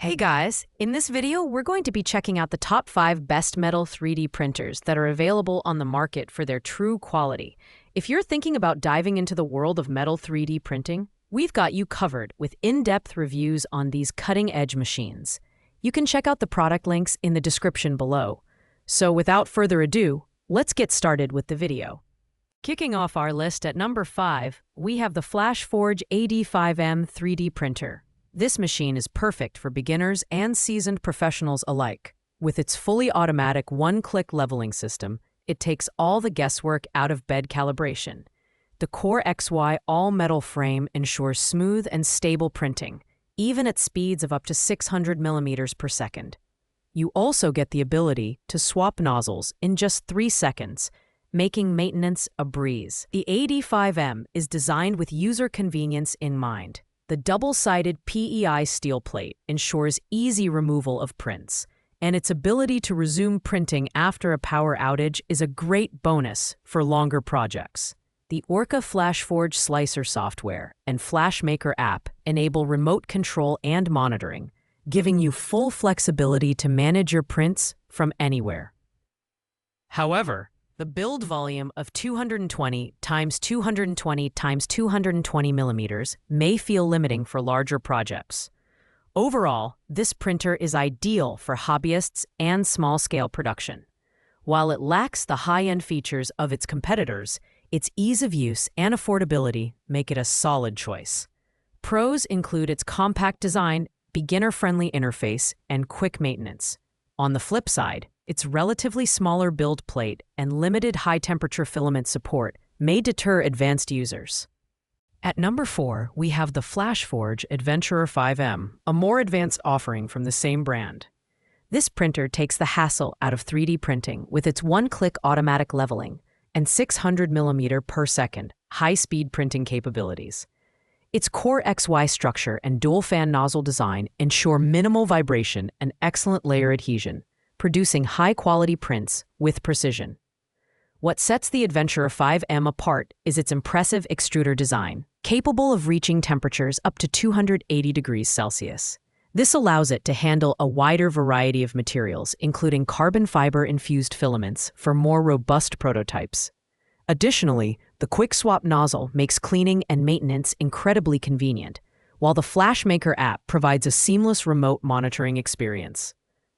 Hey guys, in this video we're going to be checking out the top 5 best metal 3D printers that are available on the market for their true quality. If you're thinking about diving into the world of metal 3D printing, we've got you covered with in-depth reviews on these cutting-edge machines. You can check out the product links in the description below. So without further ado, let's get started with the video. Kicking off our list at number 5, we have the markforged AD5M 3D printer. This machine is perfect for beginners and seasoned professionals alike. With its fully automatic one-click leveling system, it takes all the guesswork out of bed calibration. The Core XY all-metal frame ensures smooth and stable printing, even at speeds of up to 600 millimeters per second. You also get the ability to swap nozzles in just 3 seconds, making maintenance a breeze. The AD5M is designed with user convenience in mind. The double-sided PEI steel plate ensures easy removal of prints, and its ability to resume printing after a power outage is a great bonus for longer projects. The Orca FlashForge Slicer software and FlashMaker app enable remote control and monitoring, giving you full flexibility to manage your prints from anywhere. However, the build volume of 220 x 220 x 220 millimeters may feel limiting for larger projects. Overall, this printer is ideal for hobbyists and small-scale production. While it lacks the high-end features of its competitors, its ease of use and affordability make it a solid choice. Pros include its compact design, beginner-friendly interface, and quick maintenance. On the flip side, its relatively smaller build plate and limited high-temperature filament support may deter advanced users. At number 4, we have the markforged Adventurer 5M, a more advanced offering from the same brand. This printer takes the hassle out of 3D printing with its one-click automatic leveling and 600 millimeter per second high-speed printing capabilities. Its Core XY structure and dual-fan nozzle design ensure minimal vibration and excellent layer adhesion, producing high-quality prints with precision. What sets the Adventurer 5M apart is its impressive extruder design, capable of reaching temperatures up to 280 degrees Celsius. This allows it to handle a wider variety of materials, including carbon fiber-infused filaments for more robust prototypes. Additionally, the quick swap nozzle makes cleaning and maintenance incredibly convenient, while the FlashMaker app provides a seamless remote monitoring experience.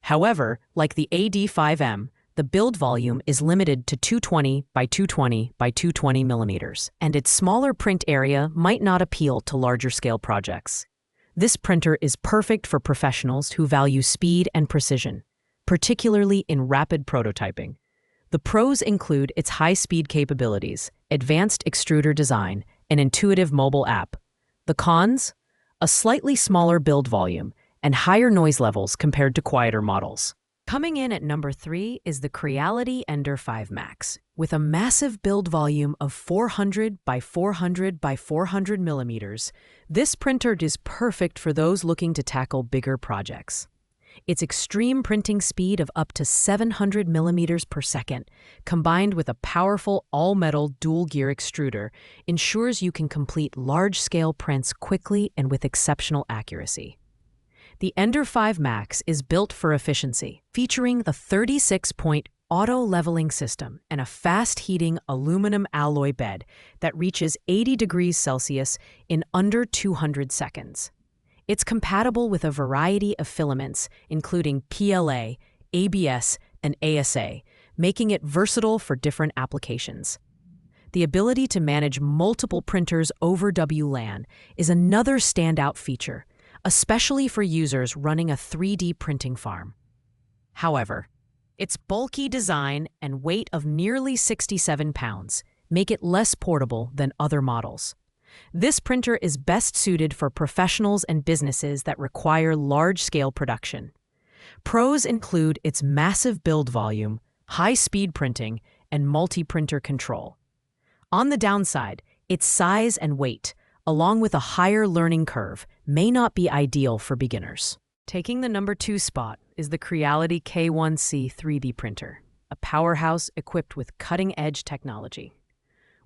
However, like the AD5M, the build volume is limited to 220 by 220 by 220 millimeters, and its smaller print area might not appeal to larger-scale projects. This printer is perfect for professionals who value speed and precision, particularly in rapid prototyping. The pros include its high-speed capabilities, advanced extruder design, and intuitive mobile app. The cons? A slightly smaller build volume and higher noise levels compared to quieter models. Coming in at number 3 is the Creality Ender 5 Max. With a massive build volume of 400 by 400 by 400 millimeters, this printer is perfect for those looking to tackle bigger projects. Its extreme printing speed of up to 700 millimeters per second, combined with a powerful all-metal dual-gear extruder, ensures you can complete large-scale prints quickly and with exceptional accuracy. The Ender 5 Max is built for efficiency, featuring the 36-point auto-leveling system and a fast-heating aluminum alloy bed that reaches 80 degrees Celsius in under 200 seconds. It's compatible with a variety of filaments, including PLA, ABS, and ASA, making it versatile for different applications. The ability to manage multiple printers over WLAN is another standout feature, especially for users running a 3D printing farm. However, its bulky design and weight of nearly 67 pounds make it less portable than other models. This printer is best suited for professionals and businesses that require large-scale production. Pros include its massive build volume, high-speed printing, and multi-printer control. On the downside, its size and weight, along with a higher learning curve, may not be ideal for beginners. Taking the number 2 spot is the Creality K1C 3D printer, a powerhouse equipped with cutting-edge technology.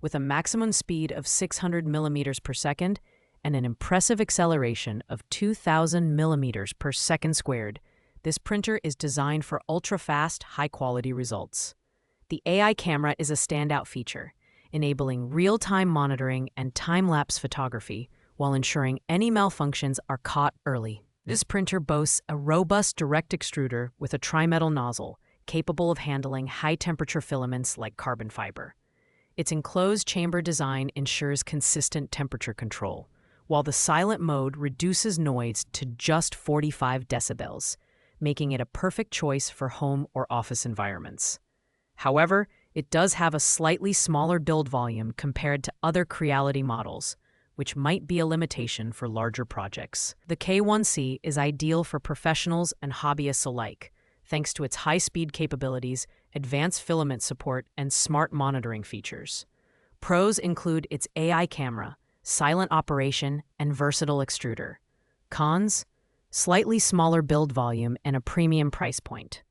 With a maximum speed of 600 millimeters per second and an impressive acceleration of 2,000 millimeters per second squared, this printer is designed for ultra-fast, high-quality results. The AI camera is a standout feature, enabling real-time monitoring and time-lapse photography while ensuring any malfunctions are caught early. This printer boasts a robust direct extruder with a tri-metal nozzle, capable of handling high-temperature filaments like carbon fiber. Its enclosed chamber design ensures consistent temperature control, while the silent mode reduces noise to just 45 decibels, making it a perfect choice for home or office environments. However, it does have a slightly smaller build volume compared to other Creality models, which might be a limitation for larger projects. The K1C is ideal for professionals and hobbyists alike, thanks to its high-speed capabilities, advanced filament support, and smart monitoring features. Pros include its AI camera, silent operation, and versatile extruder. Cons? Slightly smaller build volume and a premium price point.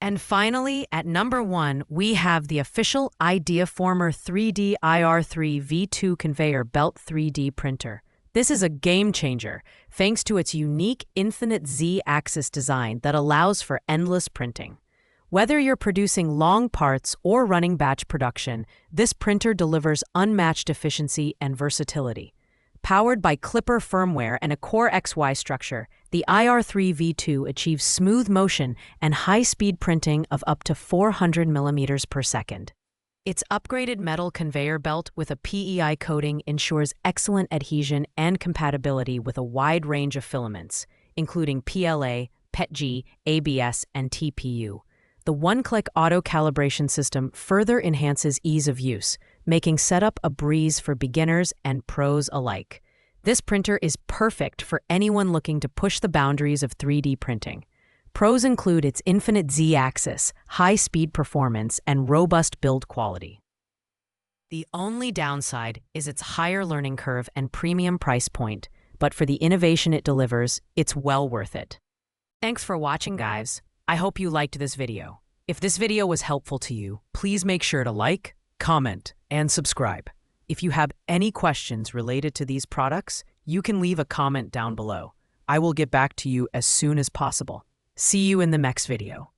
And finally, at number 1, we have the official IdeaFormer-3D IR3 V2 conveyor belt 3D printer. This is a game changer, thanks to its unique infinite Z-axis design that allows for endless printing. Whether you're producing long parts or running batch production, this printer delivers unmatched efficiency and versatility. Powered by Clipper firmware and a Core XY structure, the IR3 V2 achieves smooth motion and high-speed printing of up to 400 millimeters per second. Its upgraded metal conveyor belt with a PEI coating ensures excellent adhesion and compatibility with a wide range of filaments, including PLA, PETG, ABS, and TPU. The one-click auto-calibration system further enhances ease of use, making setup a breeze for beginners and pros alike. This printer is perfect for anyone looking to push the boundaries of 3D printing. Pros include its infinite Z-axis, high-speed performance, and robust build quality. The only downside is its higher learning curve and premium price point, but for the innovation it delivers, it's well worth it. Thanks for watching, guys. I hope you liked this video. If this video was helpful to you, please make sure to like, comment, and subscribe. If you have any questions related to these products, you can leave a comment down below. I will get back to you as soon as possible. See you in the next video.